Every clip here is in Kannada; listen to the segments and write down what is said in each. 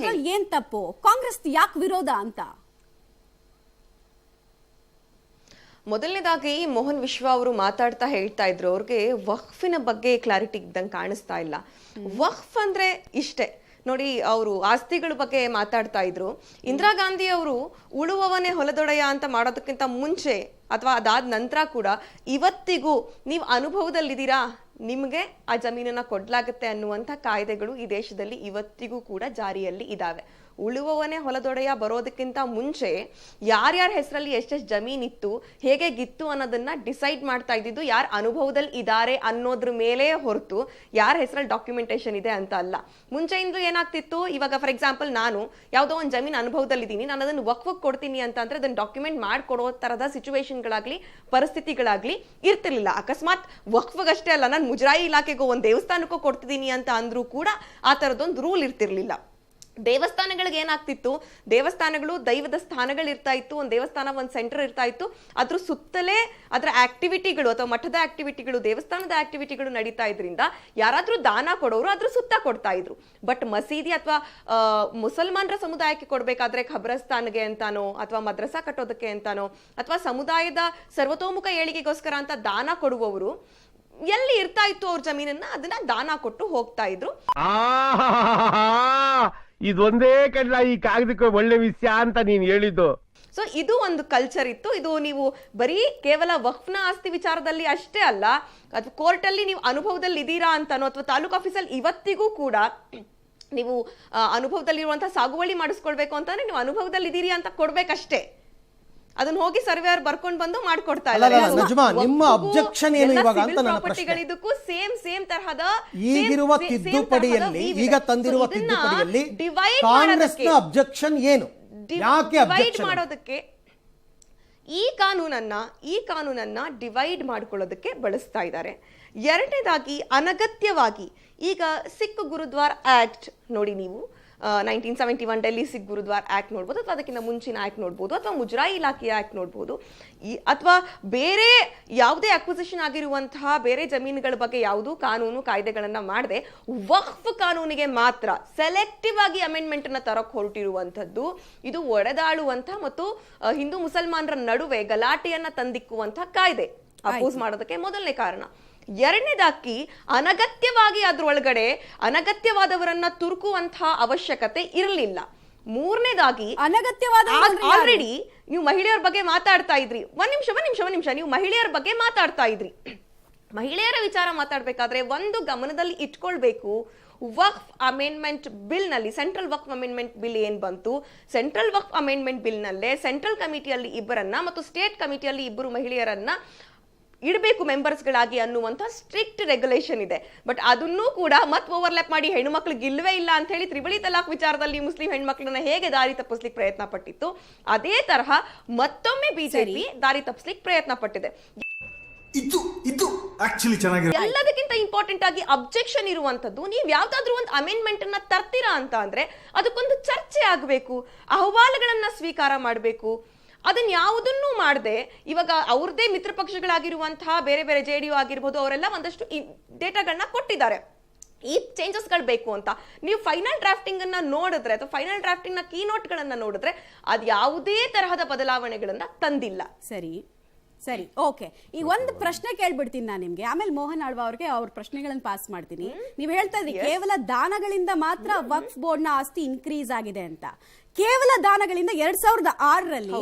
ಮಾತುಗಳಲ್ಲಿ ಏನ್ ತಪ್ಪು? ಕಾಂಗ್ರೆಸ್ ಯಾಕೆ ವಿರೋಧ ಅಂತ? ಮೊದಲನೇದಾಗಿ ಮೋಹನ್ ವಿಶ್ವ ಅವರು ಮಾತಾಡ್ತಾ ಹೇಳ್ತಾ ಇದ್ರು, ಅವ್ರಿಗೆ ವಕ್ಫಿನ ಬಗ್ಗೆ ಕ್ಲಾರಿಟಿ ಇದ್ದಂಗೆ ಕಾಣಿಸ್ತಾ ಇಲ್ಲ. ವಕ್ಫ್ ಅಂದ್ರೆ ಇಷ್ಟೇ ನೋಡಿ, ಅವರು ಆಸ್ತಿಗಳ ಬಗ್ಗೆ ಮಾತಾಡ್ತಾ ಇದ್ರು. ಇಂದಿರಾ ಗಾಂಧಿ ಅವರು ಉಳುವವನೇ ಹೊಲದೊಡೆಯ ಅಂತ ಮಾಡೋದಕ್ಕಿಂತ ಮುಂಚೆ ಅಥವಾ ಅದಾದ ನಂತರ ಕೂಡ ಇವತ್ತಿಗೂ ನೀವು ಅನುಭವದಲ್ಲಿದ್ದೀರಾ, ನಿಮಗೆ ಆ ಜಮೀನನ್ನ ಕೊಡ್ಲಾಗತ್ತೆ ಅನ್ನುವಂಥ ಕಾಯ್ದೆಗಳು ಈ ದೇಶದಲ್ಲಿ ಇವತ್ತಿಗೂ ಕೂಡ ಜಾರಿಯಲ್ಲಿ ಇದಾವೆ. ಉಳುವವನೇ ಹೊಲದೊಡೆಯ ಬರೋದಕ್ಕಿಂತ ಮುಂಚೆ ಯಾರ್ಯಾರ ಹೆಸರಲ್ಲಿ ಎಷ್ಟೆಷ್ಟು ಜಮೀನಿತ್ತು, ಹೇಗೆ ಗಿತ್ತು ಅನ್ನೋದನ್ನ ಡಿಸೈಡ್ ಮಾಡ್ತಾ ಇದ್ದಿದ್ದು ಯಾರು ಅನುಭವದಲ್ಲಿ ಇದ್ದಾರೆ ಅನ್ನೋದ್ರ ಮೇಲೆ ಹೊರತು ಯಾರ ಹೆಸರಲ್ಲಿ ಡಾಕ್ಯುಮೆಂಟೇಶನ್ ಇದೆ ಅಂತ ಅಲ್ಲ. ಮುಂಚೆಯಿಂದ ಏನಾಗ್ತಿತ್ತು, ಇವಾಗ ಫಾರ್ ಎಕ್ಸಾಂಪಲ್ ನಾನು ಯಾವುದೋ ಒಂದು ಜಮೀನು ಅನುಭವದಲ್ಲಿ ಇದ್ದೀನಿ, ನಾನು ಅದನ್ನು ವಕ್ಫ್ ಕೊಡ್ತೀನಿ ಅಂತ ಅಂದ್ರೆ ಅದನ್ನ ಡಾಕ್ಯುಮೆಂಟ್ ಮಾಡ್ಕೊಡೋ ತರದ ಸಿಚುವೇಶನ್ಗಳಾಗ್ಲಿ ಪರಿಸ್ಥಿತಿಗಳಾಗ್ಲಿ ಇರ್ತಿರ್ಲಿಲ್ಲ. ಅಕಸ್ಮಾತ್ ವಕ್ಫ್ಗಷ್ಟೇ ಅಲ್ಲ, ನಾನು ಮುಜರಾಯಿ ಇಲಾಖೆಗೋ ಒಂದು ದೇವಸ್ಥಾನಕ್ಕೂ ಕೊಡ್ತಿದ್ದೀನಿ ಅಂತ ಅಂದ್ರೂ ಕೂಡ ಆ ತರದೊಂದು ರೂಲ್ ಇರ್ತಿರ್ಲಿಲ್ಲ. ದೇವಸ್ಥಾನಗಳಿಗೆ ಏನಾಗ್ತಿತ್ತು, ದೇವಸ್ಥಾನಗಳು ದೈವದ ಸ್ಥಾನಗಳು ಇರ್ತಾ ಇತ್ತು, ಒಂದು ದೇವಸ್ಥಾನ ಒಂದು ಸೆಂಟರ್ ಇರ್ತಾ ಇತ್ತು, ಅದ್ರ ಸುತ್ತಲೇ ಅದರ ಆಕ್ಟಿವಿಟಿಗಳು ಅಥವಾ ಮಠದ ಆಕ್ಟಿವಿಟಿಗಳು ದೇವಸ್ಥಾನದ ಆಕ್ಟಿವಿಟಿಗಳು ನಡೀತಾ ಇದ್ರಿಂದ ಯಾರಾದ್ರೂ ದಾನ ಕೊಡೋರು ಅದ್ರ ಸುತ್ತ ಕೊಡ್ತಾ ಇದ್ರು. ಬಟ್ ಮಸೀದಿ ಅಥವಾ ಮುಸಲ್ಮಾನರ ಸಮುದಾಯಕ್ಕೆ ಕೊಡ್ಬೇಕಾದ್ರೆ ಖಬ್ರಸ್ತಾನ್ಗೆ ಅಂತಾನೋ ಅಥವಾ ಮದ್ರಸಾ ಕಟ್ಟೋದಕ್ಕೆ ಅಂತಾನೋ ಅಥವಾ ಸಮುದಾಯದ ಸರ್ವತೋಮುಖ ಏಳಿಗೆಗೋಸ್ಕರ ಅಂತ ದಾನ ಕೊಡುವವರು ಎಲ್ಲಿ ಇರ್ತಾ ಇತ್ತು ಅವ್ರ ಜಮೀನನ್ನ ಅದನ್ನ ದಾನ ಕೊಟ್ಟು ಹೋಗ್ತಾ ಇದ್ರು. ಇದೊಂದೇ ಕಡ್ಲ ಈ ಕಾಗದಕ್ಕೆ ಒಳ್ಳೆ ವಿಷಯ ಅಂತ ನೀನ್ ಹೇಳಿದ್ದು. ಸೊ ಇದು ಒಂದು ಕಲ್ಚರ್ ಇತ್ತು. ಇದು ನೀವು ಬರೀ ಕೇವಲ ವಕ್ಫ್ನ ಆಸ್ತಿ ವಿಚಾರದಲ್ಲಿ ಅಷ್ಟೇ ಅಲ್ಲ, ಅಥವಾ ಕೋರ್ಟ್ ಅಲ್ಲಿ ನೀವು ಅನುಭವದಲ್ಲಿ ಇದೀರಾ ಅಂತಾನೋ ಅಥವಾ ತಾಲೂಕು ಆಫೀಸಲ್ಲಿ ಇವತ್ತಿಗೂ ಕೂಡ ನೀವು ಅನುಭವದಲ್ಲಿರುವಂತಹ ಸಾಗುವಳಿ ಮಾಡಿಸ್ಕೊಳ್ಬೇಕು ಅಂತಂದ್ರೆ ನೀವು ಅನುಭವದಲ್ಲಿ ಇದೀರಿ ಅಂತ ಕೊಡ್ಬೇಕಷ್ಟೇ. ಅದನ್ನ ಹೋಗಿ ಸರ್ವೇಯರ್ ಬರ್ಕೊಂಡು ಬಂದು ಮಾಡ್ಕೊಡ್ತಾ ಇದ್ದಾರೆ. ನಿಮ್ಮ ಅಬ್ಜೆಕ್ಷನ್ ಏನು ಇವಾಗ ಅಂತ ನನ್ನ ಪ್ರಶ್ನೆ. ಇದಕ್ಕೂ ಸೇಮ್ ತರಹದ ಈಗಿರುವ ತಿದ್ದುಪಡಿಯಲ್ಲಿ, ಈಗ ತಂದಿರುವ ತಿದ್ದುಪಡಿಯಲ್ಲಿ ಕಾಂಗ್ರೆಸ್ನ ಅಬ್ಜೆಕ್ಷನ್ ಏನು? ಯಾಕೆ ಅಬ್ಜೆಕ್ಷನ್ ಮಾಡೋದಕ್ಕೆ? ಈ ಕಾನೂನನ್ನ ಡಿವೈಡ್ ಮಾಡ್ಕೊಳ್ಳೋದಕ್ಕೆ ಬಳಸ್ತಾ ಇದ್ದಾರೆ. ಎರಡನೇದಾಗಿ ಅನಗತ್ಯವಾಗಿ ಈಗ ಸಿಖ್ ಗುರುದ್ವಾರ ಆಕ್ಟ್ ನೋಡಿ, ನೀವು 1971 ಡೆಲ್ಲಿ ಸಿಖ್ ಗುರುದ್ವಾರ ಆಕ್ಟ್ ನೋಡ್ಬೋದು, ಅಥವಾ ಅದಕ್ಕಿಂತ ಮುಂಚಿನ ಆಕ್ಟ್ ನೋಡ್ಬೋದು, ಅಥವಾ ಮುಜರಾಯಿ ಇಲಾಖೆಯ ಆಕ್ಟ್ ನೋಡ್ಬೋದು, ಅಥವಾ ಬೇರೆ ಯಾವುದೇ ಅಕ್ವಿಸಿಷನ್ ಆಗಿರುವಂತಹ ಬೇರೆ ಜಮೀನುಗಳ ಬಗ್ಗೆ ಯಾವುದೂ ಕಾನೂನು ಕಾಯ್ದೆಗಳನ್ನ ಮಾಡದೆ ವಕ್ಫ್ ಕಾನೂನಿಗೆ ಮಾತ್ರ ಸೆಲೆಕ್ಟಿವ್ ಆಗಿ ಅಮೆಂಡ್ಮೆಂಟ್ ಅನ್ನ ತರಕ್ ಹೊರಟಿರುವಂತದ್ದು. ಇದು ಒಡೆದಾಳುವಂತ ಮತ್ತು ಹಿಂದೂ ಮುಸಲ್ಮಾನರ ನಡುವೆ ಗಲಾಟೆಯನ್ನ ತಂದಿಕ್ಕುವಂತಹ ಕಾಯ್ದೆ. ಅಪೋಸ್ ಮಾಡೋದಕ್ಕೆ ಮೊದಲನೇ ಕಾರಣ. ಎರಡನೇದಾಗಿ ಅನಗತ್ಯವಾಗಿ ಅದ್ರೊಳಗಡೆ ಅನಗತ್ಯವಾದವರನ್ನ ತುರುಕುವಂತಹ ಅವಶ್ಯಕತೆ ಇರಲಿಲ್ಲ. ಮೂರನೇದಾಗಿ ಆಲ್ರೆಡಿ ನೀವು ಮಹಿಳೆಯರ ಬಗ್ಗೆ ಮಾತಾಡ್ತಾ ಇದ್ರಿ. ಒಂದ್ ನಿಮಿಷ ನೀವು ಮಹಿಳೆಯರ ಬಗ್ಗೆ ಮಾತಾಡ್ತಾ ಇದ್ರಿ. ಮಹಿಳೆಯರ ವಿಚಾರ ಮಾತಾಡ್ಬೇಕಾದ್ರೆ ಒಂದು ಗಮನದಲ್ಲಿ ಇಟ್ಕೊಳ್ಬೇಕು, ವಕ್ಫ್ ಅಮೆಂಡ್ಮೆಂಟ್ ಬಿಲ್ ನಲ್ಲಿ ಸೆಂಟ್ರಲ್ ವಕ್ಫ್ ಅಮೆಂಡ್ಮೆಂಟ್ ಬಿಲ್ ಏನ್ ಬಂತು, ಸೆಂಟ್ರಲ್ ವಕ್ಫ್ ಅಮೆಂಡ್ಮೆಂಟ್ ಬಿಲ್ ನಲ್ಲೇ ಸೆಂಟ್ರಲ್ ಕಮಿಟಿಯಲ್ಲಿ ಇಬ್ಬರನ್ನ ಮತ್ತು ಸ್ಟೇಟ್ ಕಮಿಟಿಯಲ್ಲಿ ಇಬ್ಬರು ಮಹಿಳೆಯರನ್ನ ಇಡಬೇಕು ಮೆಂಬರ್ಸ್ಗಳಾಗಿ ಅನ್ನುವಂಥ ಸ್ಟ್ರಿಕ್ಟ್ ರೆಗ್ಯುಲೇಷನ್ ಇದೆ. ಬಟ್ ಅದನ್ನೂ ಕೂಡ ಮತ್ತೆ ಓವರ್ಲ್ಯಾಪ್ ಮಾಡಿ ಹೆಣ್ಣು ಮಕ್ಳಿಗೆ ಇಲ್ವೇ ಇಲ್ಲ ಅಂತ ಹೇಳಿ ತ್ರಿವಳಿ ತಲಾಕ್ ವಿಚಾರದಲ್ಲಿ ಮುಸ್ಲಿಂ ಹೆಣ್ಮಕ್ಳನ್ನ ಹೇಗೆ ದಾರಿ ತಪ್ಪಿಸ್ಲಿಕ್ಕೆ ಪ್ರಯತ್ನ ಪಟ್ಟಿತ್ತು, ಅದೇ ತರಹ ಮತ್ತೊಮ್ಮೆ ಬಿಜೆಪಿ ದಾರಿ ತಪ್ಪಿಸ್ಲಿಕ್ಕೆ ಪ್ರಯತ್ನ ಪಟ್ಟಿದೆ. ಇದು ಆಕ್ಚುಲಿ ಚೆನ್ನಾಗಿದೆ. ಎಲ್ಲದಕ್ಕಿಂತ ಇಂಪಾರ್ಟೆಂಟ್ ಆಗಿ ಅಬ್ಜೆಕ್ಷನ್ ಇರುವಂತದ್ದು, ನೀವು ಯಾವ್ದಾದ್ರು ಒಂದು ಅಮೆಂಡ್ಮೆಂಟ್ ಅನ್ನ ತರ್ತೀರಾ ಅಂತ ಅಂದ್ರೆ ಅದಕ್ಕೊಂದು ಚರ್ಚೆ ಆಗಬೇಕು, ಅಹವಾಲುಗಳನ್ನ ಸ್ವೀಕಾರ ಮಾಡಬೇಕು. ಅದನ್ನ ಯಾವುದನ್ನು ಮಾಡದೆ ಇವಾಗ ಅವ್ರದೇ ಮಿತ್ರ ಪಕ್ಷಗಳಾಗಿರುವಂತಹ ಬೇರೆ ಬೇರೆ JDU ಆಗಿರ್ಬೋದು, ಅವರೆಲ್ಲ ಒಂದಷ್ಟು ಡೇಟಾಗಳನ್ನ ಕೊಟ್ಟಿದ್ದಾರೆ ಈ ಚೇಂಜಸ್ಗಳು ಬೇಕು ಅಂತ. ನೀವು ಫೈನಲ್ ಡ್ರಾಫ್ಟಿಂಗ್ ಅನ್ನ ನೋಡಿದ್ರೆ ಅಥವಾ ಫೈನಲ್ ಡ್ರಾಫ್ಟಿಂಗ್ ನ ಕೀನೋಟ್ ಗಳನ್ನ ನೋಡಿದ್ರೆ ಅದು ಯಾವುದೇ ತರಹದ ಬದಲಾವಣೆಗಳನ್ನ ತಂದಿಲ್ಲ. ಸರಿ ಓಕೆ. ಈಗ ಒಂದು ಪ್ರಶ್ನೆ ಕೇಳ್ಬಿಡ್ತೀನಿ ನಾನು ನಿಮ್ಗೆ, ಆಮೇಲೆ ಮೋಹನ್ ಆಳ್ವ ಅವ್ರಿಗೆ ಅವ್ರ ಪ್ರಶ್ನೆಗಳನ್ನ ಪಾಸ್ ಮಾಡ್ತೀನಿ. ನೀವು ಹೇಳ್ತಾ ಇದ್ರಿ ಕೇವಲ ದಾನಗಳಿಂದ ಮಾತ್ರ ವಕ್ಫ್ ಬೋರ್ಡ್ ನ ಆಸ್ತಿ ಇನ್ಕ್ರೀಸ್ ಆಗಿದೆ ಅಂತ. ಕೇವಲ ದಾನಗಳಿಂದ 2006ರಲ್ಲಿ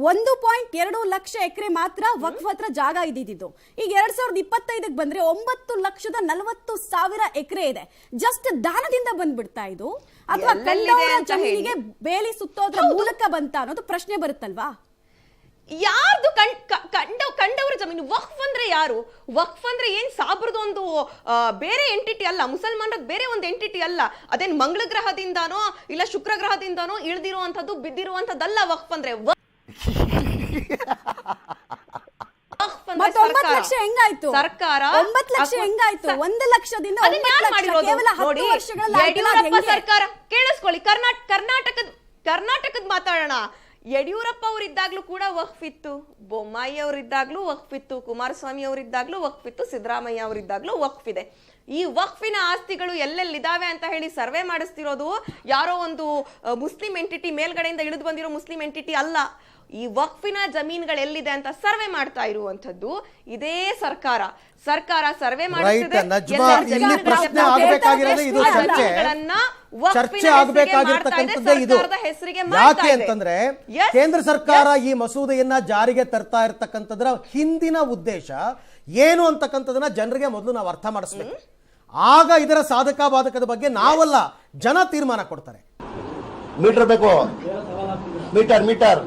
1.2 ಲಕ್ಷ ಎಕರೆ ಮಾತ್ರ ವಕ್ಫ್ ಹತ್ರ ಜಾಗ ಇದ್ದಿದ್ದು. ಈಗ 2025ಕ್ಕೆ ಬಂದ್ರೆ 9,40,000 ಎಕರೆ ಇದೆ. ಜಸ್ಟ್ ದಾನದಿಂದ ಬಂದ್ಬಿಡ್ತಾ ಇದು, ಅಥವಾ ಕಂಡವರ ಜಮೀನಿಗೆ ಬೇಲಿ ಸುತ್ತೋದ್ರ ಮೂಲಕ ಬಂತ ಅನ್ನೋದು ಪ್ರಶ್ನೆ ಬರುತ್ತಲ್ವಾ? ಯಾರ್ದು ಕಂಡವರ ಜಮೀನು? ವಕ್ಫ್ ಅಂದ್ರೆ ಯಾರು? ವಕ್ಫ್ ಅಂದ್ರೆ ಏನ್ ಸಾಬ್ರದೊಂದು ಬೇರೆ ಎಂಟಿಟಿ ಅಲ್ಲ, ಮುಸಲ್ಮಾನರ ಬೇರೆ ಒಂದು ಎಂಟಿಟಿ ಅಲ್ಲ. ಅದೇನ್ ಮಂಗಳ ಗ್ರಹದಿಂದಾನೋ ಇಲ್ಲ ಶುಕ್ರ ಗ್ರಹದಿಂದಾನೋ ಇಳ್ದಿರುವಂತದ್ದು ಬಿದ್ದಿರುವಂತದ್ದಲ್ಲ. ವಕ್ಫ್ ಅಂದ್ರೆ 9 ಲಕ್ಷ ಹೆಂಗಾಯ್ತು? ಸರ್ಕಾರ 9 ಲಕ್ಷ ಹೆಂಗಾಯ್ತು? 1 ಲಕ್ಷದಿಂದ 9 ಲಕ್ಷ ಕೇವಲ 10 ವರ್ಷಗಳಲ್ಲಿ ಸರ್ಕಾರ. ಕೇಳಿಸ್ಕೊಳ್ಳಿ, ಕರ್ನಾಟಕದ ಮಾತಾಡೋಣ. ಯಡಿಯೂರಪ್ಪ ಅವರಿದ್ದಾಗ್ಲೂ ಕೂಡ ವಕ್ಫ್ ಇತ್ತು, ಬೊಮ್ಮಾಯಿ ಅವರಿದ್ದಾಗ್ಲೂ ವಕ್ಫ್ ಇತ್ತು, ಕುಮಾರಸ್ವಾಮಿ ಅವರಿದ್ದಾಗ್ಲೂ ವಕ್ಫ್ ಇತ್ತು, ಸಿದ್ದರಾಮಯ್ಯ ಅವರಿದ್ದಾಗ್ಲೂ ವಕ್ಫ್ ಇದೆ. ಈ ವಕ್ಫಿನ ಆಸ್ತಿಗಳು ಎಲ್ಲೆಲ್ಲಿದಾವೆ ಅಂತ ಹೇಳಿ ಸರ್ವೆ ಮಾಡಿಸ್ತಿರೋದು ಯಾರೋ ಒಂದು ಮುಸ್ಲಿಂ ಎಂಟಿಟಿ, ಮೇಲ್ಗಡೆಯಿಂದ ಇಳಿದು ಬಂದಿರೋ ಮುಸ್ಲಿಂ ಎಂಟಿಟಿ ಅಲ್ಲ. ಈ ವಕ್ಫಿನ ಜಮೀನುಗಳು ಎಲ್ಲಿದೆ ಅಂತ ಸರ್ವೆ ಮಾಡ್ತಾ ಇರುವಂತದ್ದು ಇದೇ ಸರ್ಕಾರ ಸರ್ವೆ ಚರ್ಚೆ ಆಗಬೇಕಾಗಿರ್ತಕ್ಕಂಥದ್ದೇ ಇದು. ಯಾಕೆ ಅಂತಂದ್ರೆ ಕೇಂದ್ರ ಸರ್ಕಾರ ಈ ಮಸೂದೆಯನ್ನ ಜಾರಿಗೆ ತರ್ತಾ ಇರ್ತಕ್ಕಂಥದ್ರ ಹಿಂದಿನ ಉದ್ದೇಶ ಏನು ಅಂತಕ್ಕಂಥದನ್ನ ಜನರಿಗೆ ಮೊದಲು ನಾವು ಅರ್ಥ ಮಾಡಿಸ್ಬೇಕು. ಆಗ ಇದರ ಸಾಧಕ ಬಾಧಕದ ಬಗ್ಗೆ ನಾವಲ್ಲ, ಜನ ತೀರ್ಮಾನ ಕೊಡ್ತಾರೆ. ಮೀಟರ್ ಬೇಕು, ಮೀಟರ್